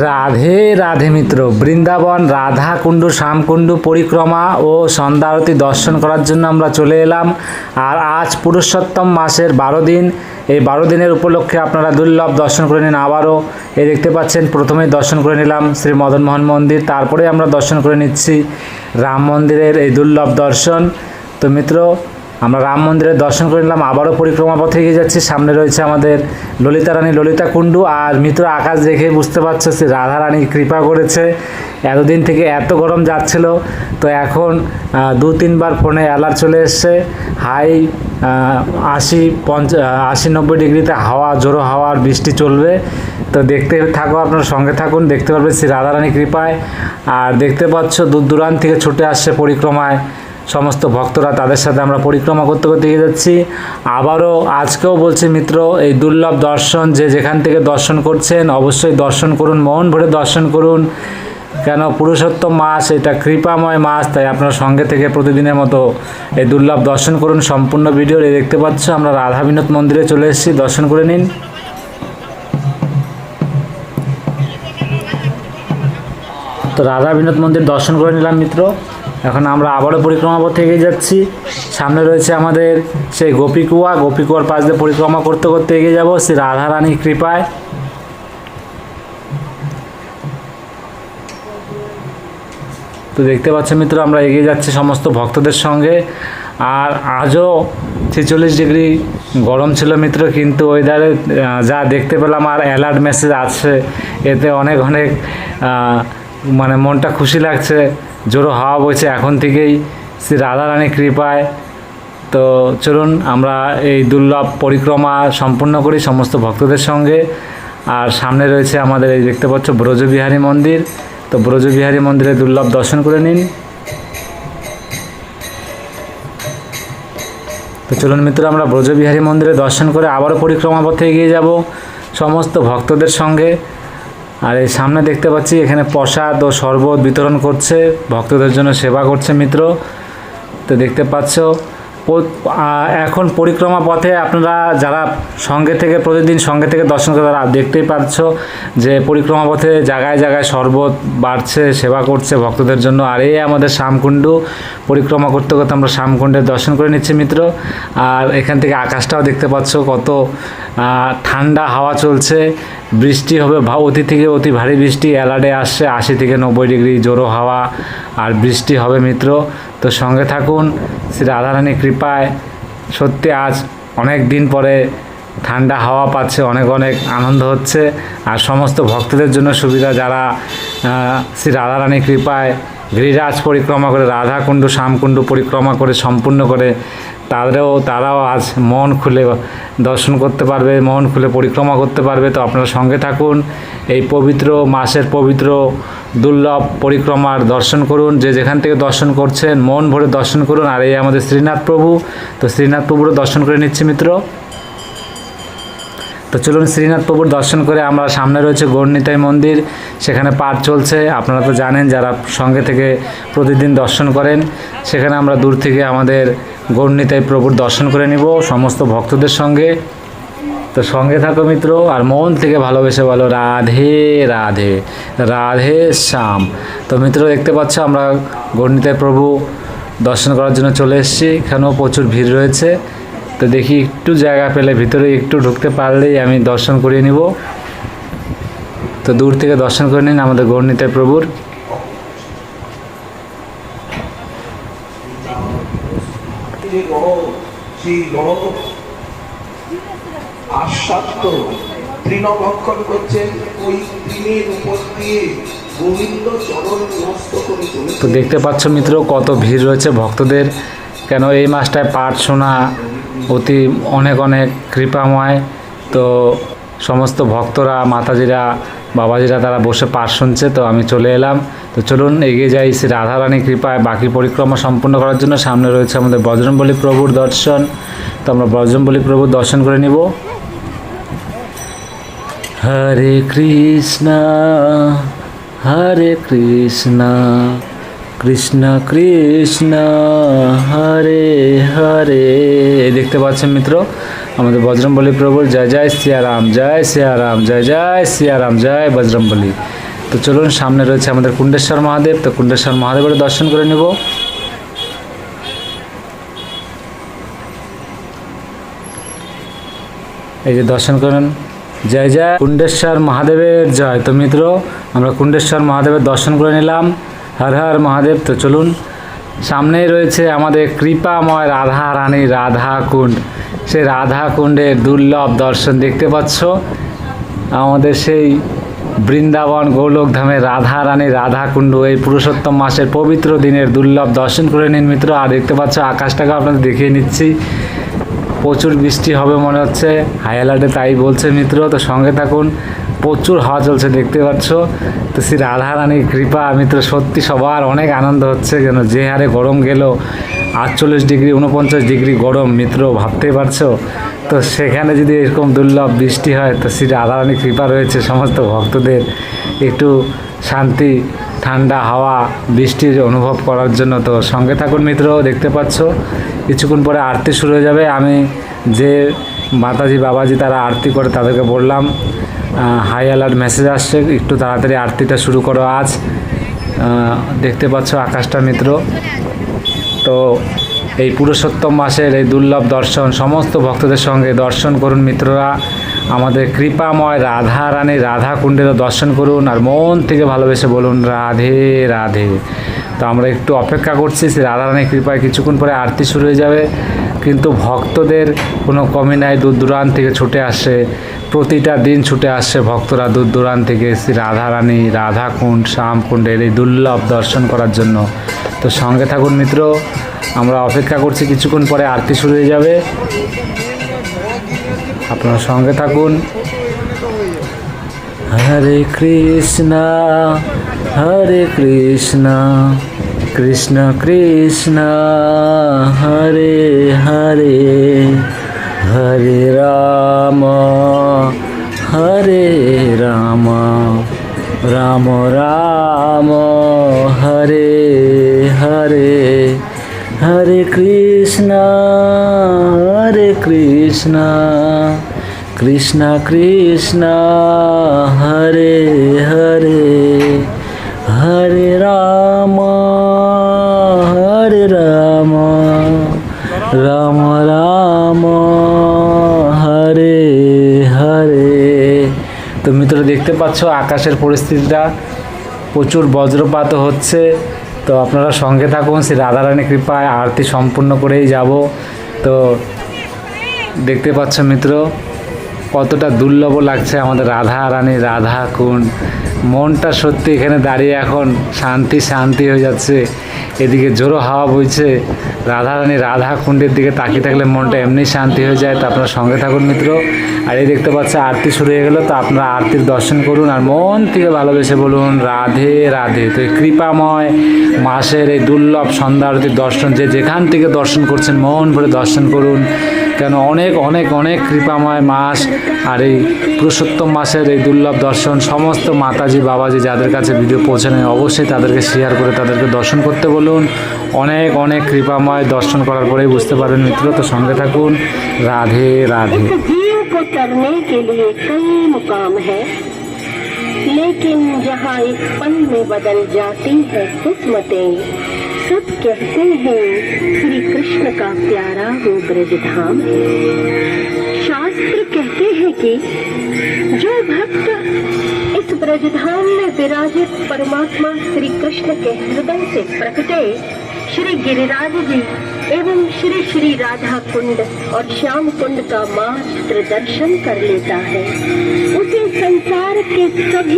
রাধে রাধে মিত্র, বৃন্দাবন রাধাকুণ্ড শ্যামকুণ্ড পরিক্রমা ও সন্ধ্যা আরতি দর্শন করার জন্য আমরা চলে এলাম। আর আজ পুরুষোত্তম মাসের 12 দিন, এই 12 দিনের উপলক্ষে আপনারা দুর্লভ দর্শন করে নিন। আবারও এই দেখতে পাচ্ছেন, প্রথমেই দর্শন করে নিলাম শ্রী মদন মোহন মন্দির, তারপরে আমরা দর্শন করে নিচ্ছি রাম মন্দিরের এই দুর্লভ দর্শন। তো মিত্র, আমরা রাম মন্দিরের দর্শন করে নিলাম, আবারও পরিক্রমা পথে এগিয়ে যাচ্ছি। সামনে রয়েছে আমাদের ললিতা রানী ললিতা কুণ্ডু। আর মিত্র, আকাশ দেখে বুঝতে পারছো সে রাধা রানী কৃপা করেছে, এতদিন থেকে এত গরম যাচ্ছিল, তো এখন 2-3 বার ফোনে অ্যালার্ট চলে এসছে, হাই 80-90 ডিগ্রিতে হাওয়া, জোরো হাওয়ার বৃষ্টি চলবে। তো দেখতে থাকো, আপনার সঙ্গে থাকুন, দেখতে পারবেন শ্রী রাধা রানী কৃপায়। আর দেখতে পাচ্ছ দূর দূরান্ত থেকে ছুটে আসছে পরিক্রমায় সমস্ত ভক্তরা, তাদের সাথে আমরা পরিক্রমা করতে করতে এগিয়ে যাচ্ছি। আবারও আজকেও বলছি মিত্র, এই দুর্লভ দর্শন যে যেখান থেকে দর্শন করছেন অবশ্যই দর্শন করুন, মন ভরে দর্শন করুন, কেন পুরুষোত্তম মাস, এটা কৃপাময় মাস, তাই আপনার সঙ্গে থেকে প্রতিদিনের মতো এই দুর্লভ দর্শন করুন। সম্পূর্ণ ভিডিও দেখতে পাচ্ছ, আমরা রাধা বিনোদ মন্দিরে চলে এসেছি, দর্শন করে নিন। তো রাধা বিনোদ মন্দির দর্শন করে নিলাম মিত্র, এখন আমরা আবারও পরিক্রমা পথে এগিয়ে যাচ্ছি। সামনে রয়েছে আমাদের সেই গোপীকুয়া, গোপীকুয়ার পাশ দিয়ে পরিক্রমা করতে করতে এগিয়ে যাব শ্রী রাধা রানীর কৃপায়। তো দেখতে পাচ্ছ মিত্র, আমরা এগিয়ে যাচ্ছি সমস্ত ভক্তদের সঙ্গে। আর আজও 46 ডিগ্রি গরম ছিল মিত্র, কিন্তু ওয়েদারে যা দেখতে পেলাম আর অ্যালার্ট মেসেজ আছে, এতে অনেক মানে মনটা খুশি লাগছে। জোরো হাওয়া বইছে এখন থেকেই শ্রী রাধা রানীর কৃপায়। তো চলুন আমরা এই দুর্লভ পরিক্রমা সম্পূর্ণ করি সমস্ত ভক্তদের সঙ্গে। আর সামনে রয়েছে আমাদের এই দেখতে পাচ্ছ ব্রজবিহারী মন্দির, তো ব্রজবিহারী মন্দিরে দুর্লভ দর্শন করে নিন। তো চলুন মিত্র, আমরা ব্রজবিহারী মন্দিরে দর্শন করে আবারও পরিক্রমা পথে এগিয়ে যাব সমস্ত ভক্তদের সঙ্গে। আর এই সামনে দেখতে পাচ্ছি এখানে প্রসাদ ও শরবত বিতরণ করছে, ভক্তদের জন্য সেবা করছে মিত্র। তো দেখতে পাচ্ছ এখন পরিক্রমা পথে আপনারা যারা সঙ্গে থেকে প্রতিদিন সঙ্গে থেকে দর্শন করে, তারা দেখতেই পাচ্ছ যে পরিক্রমা পথে জায়গায় জায়গায় শরবত বাড়ছে, সেবা করছে ভক্তদের জন্য। আর এই আমাদের শ্যামকুণ্ড পরিক্রমা করতে করতে আমরা শ্যামকুণ্ডের দর্শন করে নিচ্ছি মিত্র। আর এখান থেকে আকাশটাও দেখতে পাচ্ছ, কত ঠান্ডা হাওয়া চলছে, বৃষ্টি হবে, অতি থেকে অতি ভারী বৃষ্টি অ্যালার্টে আসছে, 80-90 ডিগ্রি জোরো হাওয়া আর বৃষ্টি হবে মিত্র। তো সঙ্গে থাকুন শ্রী রাধারানীর কৃপায়। সত্যি আজ অনেক দিন পরে ঠান্ডা হাওয়া পাচ্ছে, অনেক আনন্দ হচ্ছে। আর সমস্ত ভক্তদের জন্য সুবিধা, যারা শ্রী রাধারানীর কৃপায় গিরিরাজ পরিক্রমা করে, রাধাকুণ্ড শ্যামকুণ্ড পরিক্রমা করে সম্পূর্ণ করে, তারাও আজ মন খুলে দর্শন করতে পারবে, মন খুলে পরিক্রমা করতে পারবে। তো আপনারা সঙ্গে থাকুন, এই পবিত্র মাসের পবিত্র দুর্লভ পরিক্রমার দর্শন করুন, যে যেখান থেকে দর্শন করছেন মন ভরে দর্শন করুন। আর এই আমাদের শ্রীনাথ প্রভু, তো শ্রীনাথ প্রভুরও দর্শন করে নিচ্ছি মিত্র। তো চলুন শ্রীনাথ প্রভুর দর্শন করে আমরা, সামনে রয়েছে গৌরনিতাই মন্দির, সেখানে পাঠ চলছে, আপনারা তো জানেন যারা সঙ্গে থেকে প্রতিদিন দর্শন করেন। সেখানে আমরা দূর থেকে আমাদের গৌরনিতাই প্রভুর দর্শন করে নিব সমস্ত ভক্তদের সঙ্গে। তো সঙ্গে থাকো মিত্র, আর মন থেকে ভালোবেসে বলো রাধে রাধে, রাধে শ্যাম। তো মিত্র দেখতে পাচ্ছ, আমরা গৌরনিতাই প্রভু দর্শন করার জন্য চলে এসেছি, এখানেও প্রচুর ভিড় রয়েছে। তো দেখি একটু জায়গা পেলে ভিতরে একটু ঢুকতে পারলেই আমি দর্শন করিয়ে নিব। তো দূর থেকে দর্শন করে নিন আমাদের গৌরনিতাই প্রভুর। তো দেখতে পাচ্ছ মিত্র, কত ভিড় রয়েছে ভক্তদের, কেন এই মাসটায় পাঠ শোনা অনেক কৃপাময়। তো সমস্ত ভক্তরা, মাতাজিরা, বাবাজিরা তারা বসে পাঠ শুনছে, তো আমি চলে এলাম। তো চলুন এগিয়ে যাই শ্রী রাধারানীর কৃপায় বাকি পরিক্রমা সম্পূর্ণ করার জন্য। সামনে রয়েছে আমাদের বজরংবলী প্রভুর দর্শন, তো আমরা বজরংবলী প্রভুর দর্শন করে নিব। হরে কৃষ্ণ হরে কৃষ্ণ কৃষ্ণ কৃষ্ণ হরে হরে। দেখতে পাচ্ছেন মিত্র, আমাদের বজরংবলী প্রভুর জয় জয় সিয়ারাম, জয় সিয়ারাম, জয় জয় সিয়ারাম, জয় বজরংবলী। তো চলুন, সামনে রয়েছে আমাদের কুণ্ডেশ্বর মহাদেব। তো কুণ্ডেশ্বর মহাদেবের দর্শন করে নেব। এই যে দর্শন করেন, জয় জয় কুণ্ডেশ্বর মহাদেবের জয়। তো মিত্র, আমরা কুণ্ডেশ্বর মহাদেবের দর্শন করে নিলাম। হর হর মহাদেব। তো চলুন, সামনেই রয়েছে আমাদের কৃপাময় রাধা রানী রাধা কুণ্ড। সেই রাধা কুণ্ডের দুর্লভ দর্শন দেখতে পাচ্ছ। আমাদের সেই বৃন্দাবন গোলকধামের রাধা রানী রাধা কুণ্ড এই পুরুষোত্তম মাসের পবিত্র দিনের দুর্লভ দর্শন করে নিন মিত্র। আর দেখতে পাচ্ছ আকাশটাকে আপনাদের দেখিয়ে নিচ্ছি, প্রচুর বৃষ্টি হবে মনে হচ্ছে, হাই অ্যালার্টে তাই বলছে মিত্র। তো সঙ্গে থাকুন, প্রচুর হাওয়া চলছে দেখতে পাচ্ছ। তো শ্রী রাধা রানীর কৃপা মিত্র, সত্যি সবার অনেক আনন্দ হচ্ছে। কেন যে হারে গরম গেল, 48 ডিগ্রি 49 ডিগ্রি গরম মিত্র, ভাবতেই পারছো। তো সেখানে যদি এরকম দুর্লভ বৃষ্টি হয়, তো শ্রী রাধা রানীর কৃপা রয়েছে সমস্ত ভক্তদের একটু শান্তি, ঠান্ডা হাওয়া, বৃষ্টির অনুভব করার জন্য। তো সঙ্গে থাকুন মিত্র। দেখতে পাচ্ছ কিছুক্ষণ পরে আরতি শুরু হয়ে যাবে। আমি যে মাতাজি বাবাজি তারা আরতি করে তাদেরকে বললাম হাই অ্যালার্ট মেসেজ আসছে, একটু তাড়াতাড়ি আরতিটা শুরু করো আজ। দেখতে পাচ্ছ আকাশটা মিত্র। তো এই পুরুষোত্তম মাসের এই দুর্লভ দর্শন সমস্ত ভক্তদের সঙ্গে দর্শন করুন মিত্ররা। আমাদের কৃপাময় রাধা রানী রাধা কুণ্ডেরও দর্শন করুন, আর মন থেকে ভালোবেসে বলুন রাধে রাধে। তো আমরা একটু অপেক্ষা করছি, সে রাধা রানীর কৃপায় কিছুক্ষণ পরে আরতি শুরু হয়ে যাবে। কিন্তু ভক্তদের কোনো কমি নাই, দূর দূরান্ত থেকে ছুটে আসে, প্রতিটা দিন ছুটে আসছে ভক্তরা দূর দূরান্ত থেকে শ্রী রাধা রানী রাধা কুণ্ড শ্যামকুণ্ডের এই দুর্লভ দর্শন করার জন্য। তো সঙ্গে থাকুন মিত্র, আমরা অপেক্ষা করছি, কিছুক্ষণ পরে আরতি শুরু হয়ে যাবে, আপনারা সঙ্গে থাকুন। হরে কৃষ্ণ হরে কৃষ্ণ কৃষ্ণ কৃষ্ণ হরে হরে, হরে রাম হরে রাম রাম রাম হরে হরে, হরে কৃষ্ণ কৃষ্ণ কৃষ্ণ হরে হরে, হরে রাম রাম রাম হরে হরে। তো মিত্র দেখতে পাচ্ছ আকাশের পরিস্থিতিটা, প্রচুর বজ্রপাত হচ্ছে। তো আপনারা সঙ্গে থাকুন, শ্রী রাধারানীর কৃপায় আরতি সম্পূর্ণ করেই যাব। তো দেখতে পাচ্ছ মিত্র কতটা দুর্লভ লাগছে আমাদের রাধা রানী রাধা কুণ্ড। মনটা সত্যি এখানে দাঁড়িয়ে এখন শান্তি শান্তি হয়ে যাচ্ছে। এদিকে জোরো হাওয়া বইছে, রাধা রানী রাধা কুণ্ডের দিকে তাকিয়ে থাকলে মনটা এমনি শান্তি হয়ে যায়। তো আপনারা সঙ্গে থাকুন মিত্র। আর এই দেখতে পাচ্ছে আরতি শুরু হয়ে গেল, তো আপনারা আরতির দর্শন করুন আর মন থেকে ভালোবেসে বলুন রাধে রাধে। তো এই কৃপাময় মাসের এই দুর্লভ সন্ধ্যা আরতির দর্শন যে যেখান থেকে দর্শন করছেন মন ভরে দর্শন করুন, কেন অনেক অনেক অনেক কৃপাময় মাস। আর এই পুরুষোত্তম মাসের এই দুর্লভ দর্শন সমস্ত মাতাজি বাবাজি যাদের কাছে ভিডিও পৌঁছে নেয় অবশ্যই তাদেরকে শেয়ার করে তাদেরকে দর্শন করতে বলুন। অনেক অনেক কৃপাময় দর্শন করার পরেই বুঝতে পারবেন মিত্র। তো সঙ্গে থাকুন, রাধে রাধে। लेकिन जहाँ एक पल में बदल जाती है किस्मतें, सब कहते हैं श्री कृष्ण का प्यारा वो ब्रज धाम है। शास्त्र कहते हैं कि जो भक्त इस ब्रज धाम में विराजित परमात्मा श्री कृष्ण के हृदय से प्रकटे श्री गिरिराज जी एवं श्री श्री राधा कुंड और श्याम कुंड का मात्र दर्शन कर लेता है, उसे संसार के सभी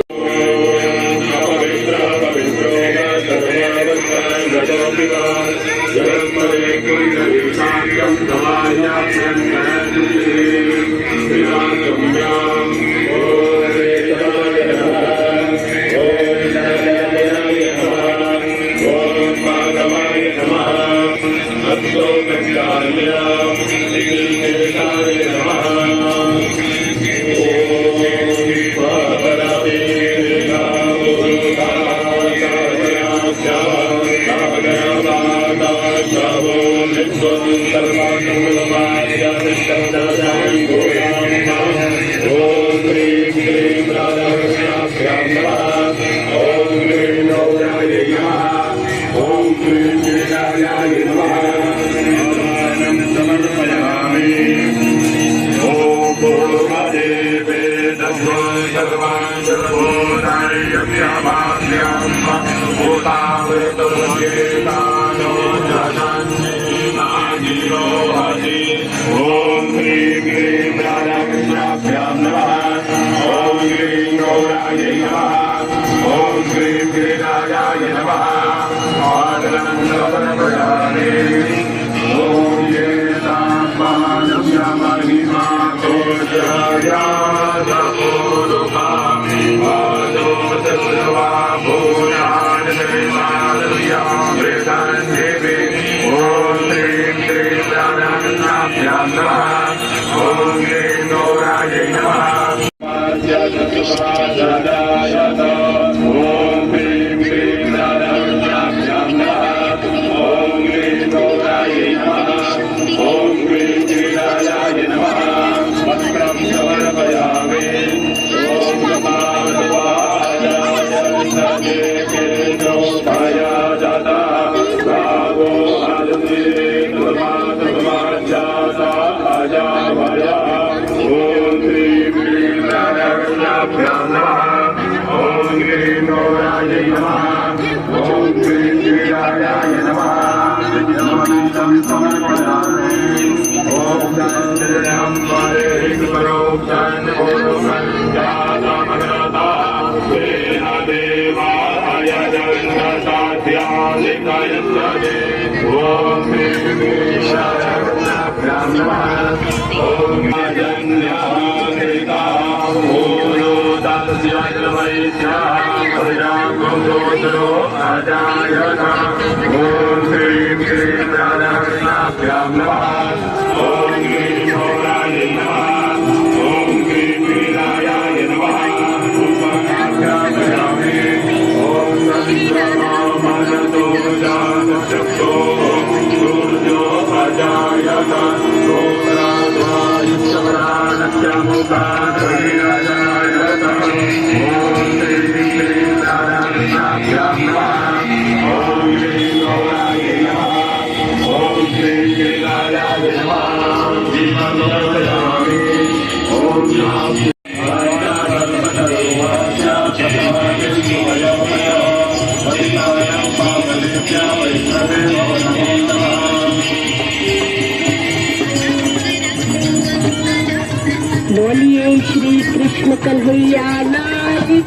बोलिए श्री कृष्ण कन्हैया लाल की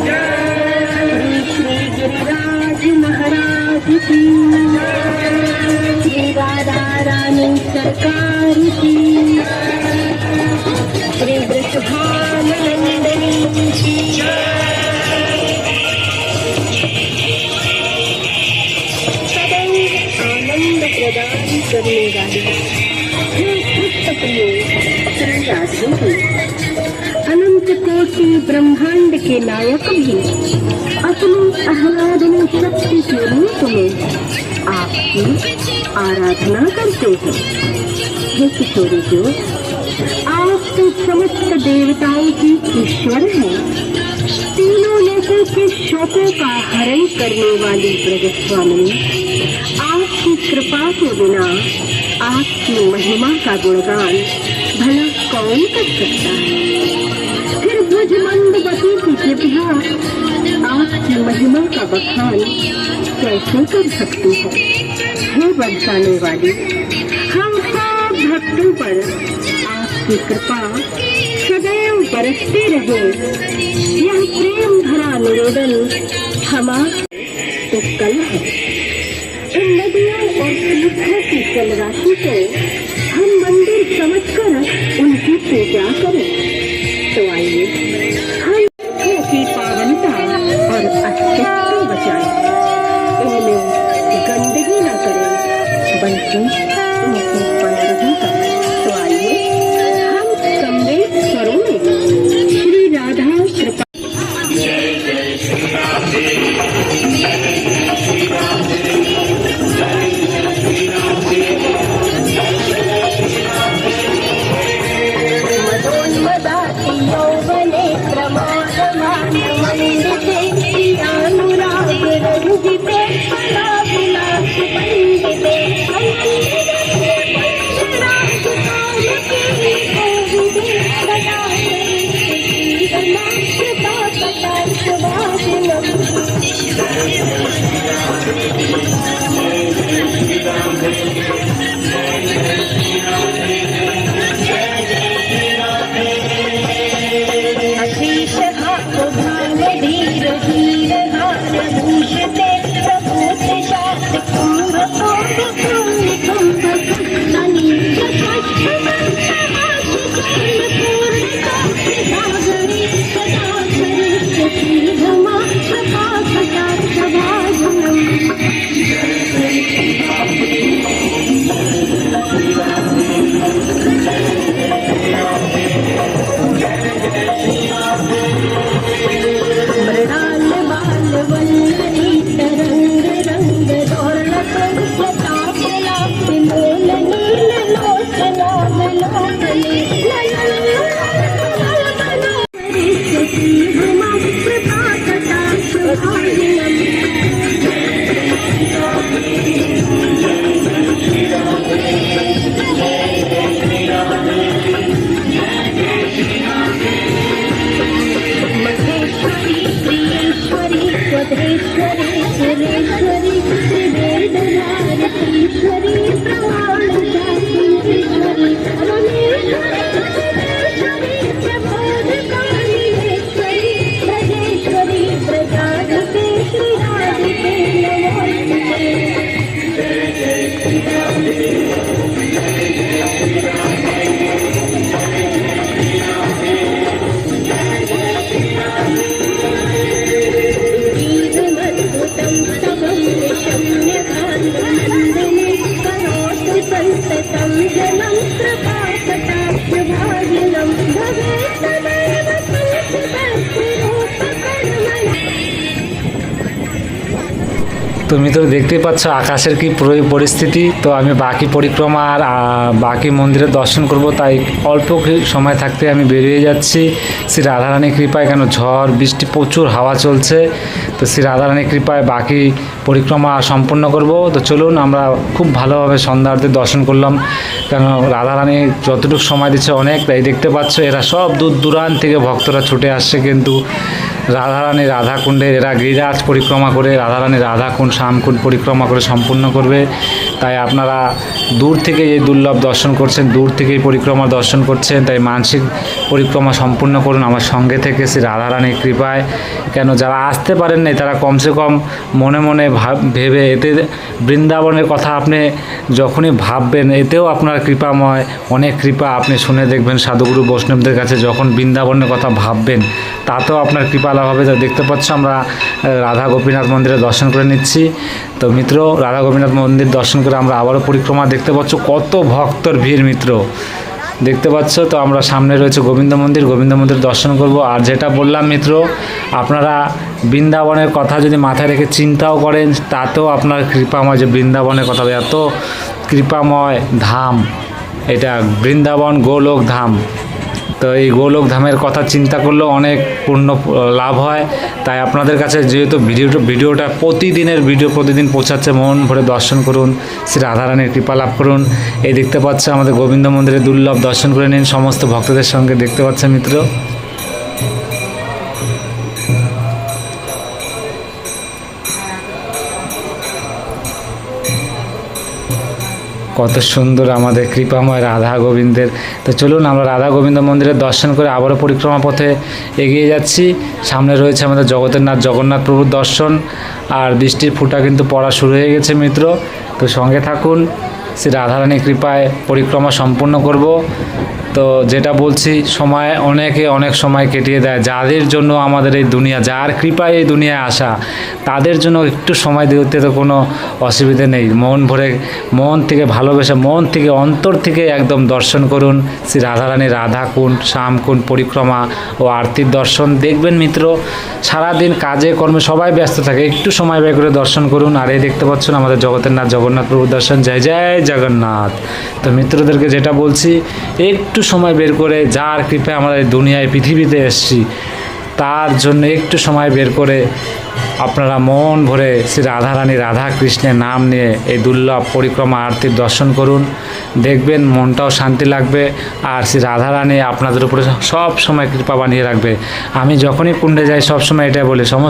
जय, श्री गिरिराज महाराज की जय, श्री राधा रानी सरकार की श्री वृषभानंदनी की सदैव आनंद प्रदान करने वाली हे कृष्ण प्रिय अनंत कोटि ब्रह्मांड के नायक भी अपनी आह्लादनी शक्ति के रूप में आपकी आराधना करते हैं। हे किशोरी जो आप तो समस्त देवताओं की ईश्वर हैं, तीनों लोगों के शोकों का हरण करने वाली ब्रजस्वामी, आपकी कृपा के बिना आपकी महिमा का गुणगान भला कौन कर सकता है। फिर ब्रजमंडवती की कृपया आपकी महिमा का बखान कैसे कर सकती है। हे बरसाने वाली, हम सब भक्तों पर आपकी कृपा सदैव बरसती रहे। यह प्रेम भरा निवेदन हमारा तो कल है। इन नदियों और तीर्थों की जलराशि को हम मंदिर समझकर उनकी पूजा करें। तो आइए हम की पावनता और अस्तित्व बचाएं, इनमें गंदगी न करें बल्कि उनकी पंडगी करें। तो आइए हम संवेद स्वरों में श्री राधा कृपा यौवने क्रम अशेष हाथ भाव धीर धीर हार भूषते प्रभूत शास्त्र कुंभ कोट कुंभ कुंभ अनेक कष्ट संहास पूर्ण काव्य सागरे सदा सरिष्य श्रीधमा सदा सदा सभाजनम मृणाल बाल वल्लरी तरंग रंग दौलत प्रताप लाप मोल नील लोचना लोकले कृपा कटाक्ष भागिनम महेश्वरी प्रियेश्वरी स्वधेश्वरी सुरेश्वरी त्रिवेदनारतीश्वरी प्रमाण शास्त्रीश्वरी रमेश्वरी सुरेश्वरी प्रबोधकारिणेश्वरी ब्रजेश्वरी प्रजाधिपे श्रीराधिपे नमोस्तुते ीदमद्भुतं स्तवं शम्यकान्तनन्दने करोतु सन्ततं जनं कृपाकटाक्षभागिनं भवेत् तदेव पञ्चभक्तिरूपकर्मणः। তুমি তো দেখতেই পাচ্ছ আকাশের কি পরিস্থিতি। তো আমি বাকি পরিক্রমা আর বাকি মন্দিরের দর্শন করব, তাই অল্প সময় থাকতে আমি বেরিয়ে যাচ্ছি শ্রী রাধারানীর কৃপায়। কেন ঝড় বৃষ্টি প্রচুর হাওয়া চলছে, তো শ্রী রাধারানীর কৃপায় বাকি পরিক্রমা সম্পন্ন করব। তো চলুন, আমরা খুব ভালোভাবে সন্ধ্যা আরতি দর্শন করলাম, কেন রাধারানী যতটুকু সময় দিচ্ছে অনেক। তাই দেখতে পাচ্ছ এরা সব দূর দূরান্ত থেকে ভক্তরা ছুটে আসছে কিন্তু রাধারানী রাধাকুণ্ডে এরা গিরিরাজ পরিক্রমা করে রাধারানী রাধাকুণ্ড শ্যামকুণ্ড পরিক্রমা করে সম্পূর্ণ করবে। তাই আপনারা দূর থেকে এই দুর্লভ দর্শন করছেন, দূর থেকে এই পরিক্রমা দর্শন করছেন, তাই মানসিক পরিক্রমা সম্পূর্ণ করুন আমার সঙ্গে থেকে শ্রী রাধারানীর কৃপায়। কেন যারা আসতে পারেন নাই তারা কমসে কম মনে মনে ভেবে, এতে বৃন্দাবনের কথা আপনি যখনই ভাববেন এতেও আপনার কৃপাময় অনেক কৃপা আপনি শুনে দেখবেন। সাধুগুরু বৈষ্ণবদের কাছে যখন বৃন্দাবনের কথা ভাববেন তাতেও আপনার কৃপা লাভ হবে। যা দেখতে পাচ্ছ আমরা রাধা গোপীনাথ মন্দিরে দর্শন করে নিচ্ছি। তো মিত্র, রাধা গোপীনাথ মন্দির দর্শন করে আমরা আবারও পরিক্রমা দেখতে পাচ্ছ কত ভক্তর ভিড় মিত্র দেখতে পাচ্ছ। তো আমরা সামনে রয়েছে গোবিন্দ মন্দির দর্শন করব। আর যেটা বললাম মিত্র, আপনারা বৃন্দাবনের কথা যদি মাথায় রেখে চিন্তাও করেন তাতেও আপনার কৃপাময়, যে বৃন্দাবনের কথা এত কৃপাময় ধাম, এটা বৃন্দাবন গোলোক ধাম। তো এই গোলোক ধামের কথা চিন্তা করলেও অনেক পূর্ণ লাভ হয়। তাই আপনাদের কাছে যেহেতু ভিডিওটা প্রতিদিনের ভিডিও প্রতিদিন পৌঁছাচ্ছে, মন ভরে দর্শন করুন, শ্রী রাধারানীর কৃপা লাভ করুন। এই দেখতে পাচ্ছে আমাদের গোবিন্দ মন্দিরে দুর্লভ দর্শন করে নিন সমস্ত ভক্তদের সঙ্গে। দেখতে পাচ্ছে মিত্র কত সুন্দর আমাদের কৃপাময় রাধা গোবিন্দের। তো চলুন আমরা রাধা গোবিন্দ মন্দিরের দর্শন করে আবারও পরিক্রমা পথে এগিয়ে যাচ্ছি। সামনে রয়েছে আমাদের জগতের নাথ জগন্নাথ প্রভুর দর্শন। আর বৃষ্টির ফোঁটা কিন্তু পড়া শুরু হয়ে গেছে মিত্র। তো সঙ্গে থাকুন, শ্রী রাধারানীর কৃপায় পরিক্রমা সম্পূর্ণ করব। তো যেটা বলছি, সময় অনেকে অনেক সময় কেটিয়ে দেয়। যাদের জন্য আমাদের এই দুনিয়া, যার কৃপায় এই দুনিয়ায় আসা, তাদের জন্য একটু সময় দিতে তো কোনো অসুবিধে নেই। মন ভরে, মন থেকে ভালোবেসে, মন থেকে অন্তর থেকে একদম দর্শন করুন শ্রী রাধারানী রাধাকুণ্ড শ্যামকুণ্ড পরিক্রমা ও আরতির দর্শন। দেখবেন মিত্র সারাদিন কাজে কর্মে সবাই ব্যস্ত থাকে, একটু সময় ব্যয় করে দর্শন করুন। আর এই দেখতে পাচ্ছেন আমাদের জগতের নাথ জগন্নাথ প্রভুর দর্শন। জয় জয় জগন্নাথ। তো মিত্রদেরকে যেটা বলছি, একটু সময় বের করে, যার কৃপায় আমরা এই দুনিয়ায় পৃথিবীতে এসেছি, তার জন্য একটু সময় বের করে আপনারা মন ভরে শ্রী রাধারানী রাধা কৃষ্ণের নাম নিয়ে এই দুর্লভ পরিক্রমা আরতির দর্শন করুন। দেখবেন মনটাও শান্তি লাগবে, আর শ্রী রাধারানী আপনাদের উপরে সব সময় কৃপা বানিয়ে রাখবে। আমি যখনই কুণ্ডে যাই সব সময় এটাই বলি, সমস্ত